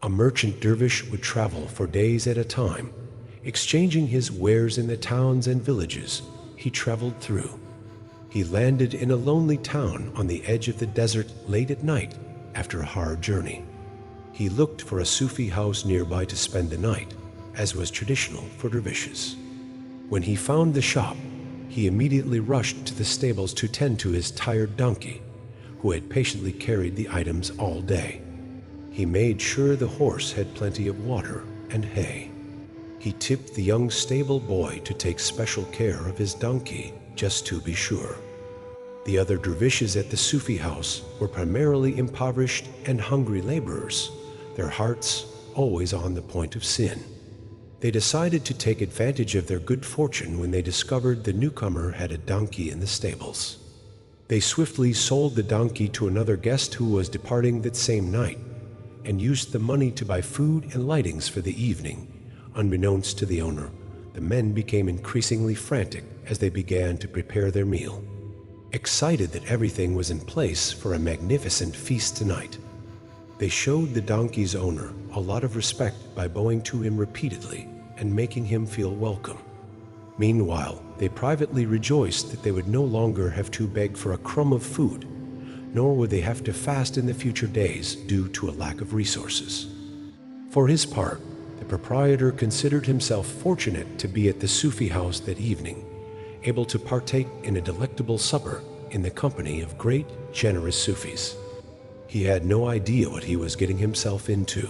A merchant dervish would travel for days at a time, exchanging his wares in the towns and villages he traveled through. He landed in a lonely town on the edge of the desert late at night after a hard journey. He looked for a Sufi house nearby to spend the night, as was traditional for dervishes. When he found the shop, he immediately rushed to the stables to tend to his tired donkey, who had patiently carried the items all day. He made sure the horse had plenty of water and hay. He tipped the young stable boy to take special care of his donkey, just to be sure. The other dervishes at the Sufi house were primarily impoverished and hungry laborers, their hearts always on the point of sin. They decided to take advantage of their good fortune when they discovered the newcomer had a donkey in the stables. They swiftly sold the donkey to another guest who was departing that same night, and used the money to buy food and lightings for the evening. Unbeknownst to the owner, the men became increasingly frantic as they began to prepare their meal, excited that everything was in place for a magnificent feast tonight. They showed the donkey's owner a lot of respect by bowing to him repeatedly and making him feel welcome. Meanwhile, they privately rejoiced that they would no longer have to beg for a crumb of food, nor would they have to fast in the future days due to a lack of resources. For his part, the proprietor considered himself fortunate to be at the Sufi house that evening, able to partake in a delectable supper in the company of great, generous Sufis. He had no idea what he was getting himself into.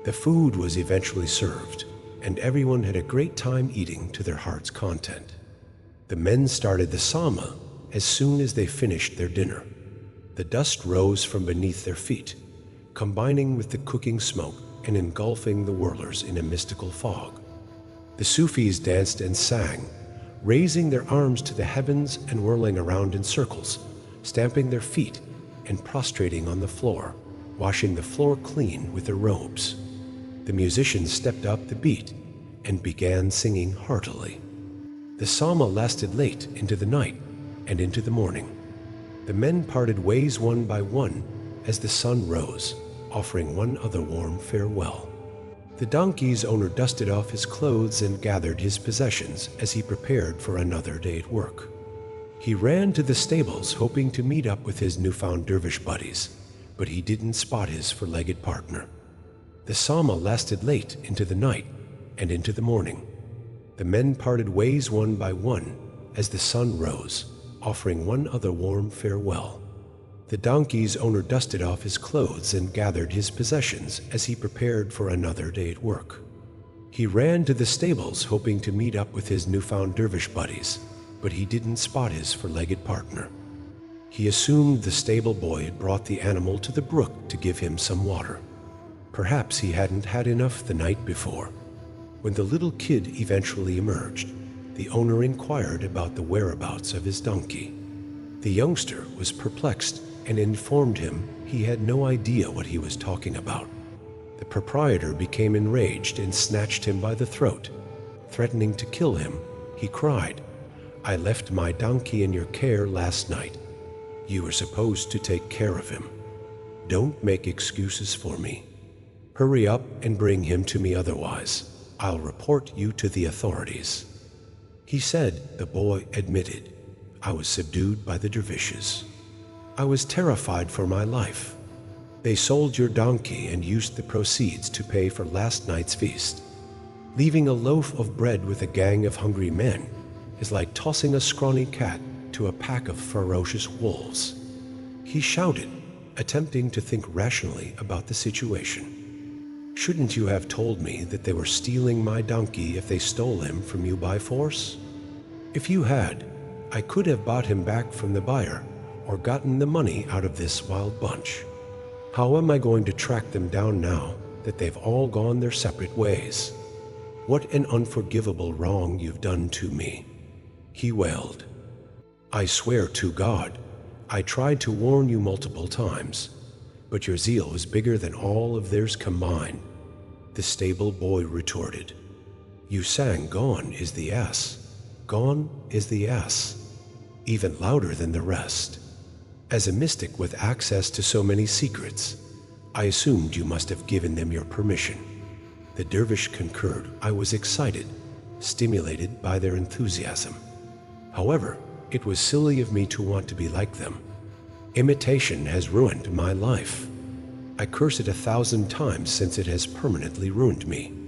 The food was eventually served, and everyone had a great time eating to their heart's content. The men started the sama as soon as they finished their dinner. The dust rose from beneath their feet, combining with the cooking smoke and engulfing the whirlers in a mystical fog. The Sufis danced and sang, raising their arms to the heavens and whirling around in circles, stamping their feet and prostrating on the floor, washing the floor clean with their robes. The musicians stepped up the beat and began singing heartily. The sama lasted late into the night and into the morning. The men parted ways one by one as the sun rose, offering one other warm farewell. The donkey's owner dusted off his clothes and gathered his possessions as he prepared for another day at work. He ran to the stables hoping to meet up with his newfound dervish buddies, but he didn't spot his four-legged partner. The sama lasted late into the night and into the morning. The men parted ways one by one as the sun rose, offering one other warm farewell. The donkey's owner dusted off his clothes and gathered his possessions as he prepared for another day at work. He ran to the stables hoping to meet up with his newfound dervish buddies, but he didn't spot his four-legged partner. He assumed the stable boy had brought the animal to the brook to give him some water. Perhaps he hadn't had enough the night before. When the little kid eventually emerged, the owner inquired about the whereabouts of his donkey. The youngster was perplexed and informed him he had no idea what he was talking about. The proprietor became enraged and snatched him by the throat. Threatening to kill him, he cried, "I left my donkey in your care last night. You were supposed to take care of him. Don't make excuses for me. Hurry up and bring him to me, otherwise I'll report you to the authorities." He said the boy admitted, "I was subdued by the dervishes. I was terrified for my life. They sold your donkey and used the proceeds to pay for last night's feast. Leaving a loaf of bread with a gang of hungry men is like tossing a scrawny cat to a pack of ferocious wolves." He shouted, attempting to think rationally about the situation. "Shouldn't you have told me that they were stealing my donkey if they stole him from you by force? If you had, I could have bought him back from the buyer or gotten the money out of this wild bunch. How am I going to track them down now that they've all gone their separate ways? What an unforgivable wrong you've done to me," he wailed. "I swear to God, I tried to warn you multiple times, but your zeal was bigger than all of theirs combined," the stable boy retorted. "You sang 'Gone is the ass, gone is the ass,' even louder than the rest. As a mystic with access to so many secrets, I assumed you must have given them your permission. The dervish concurred. I was excited, stimulated by their enthusiasm. However, it was silly of me to want to be like them. Imitation has ruined my life. I curse it 1,000 times since it has permanently ruined me.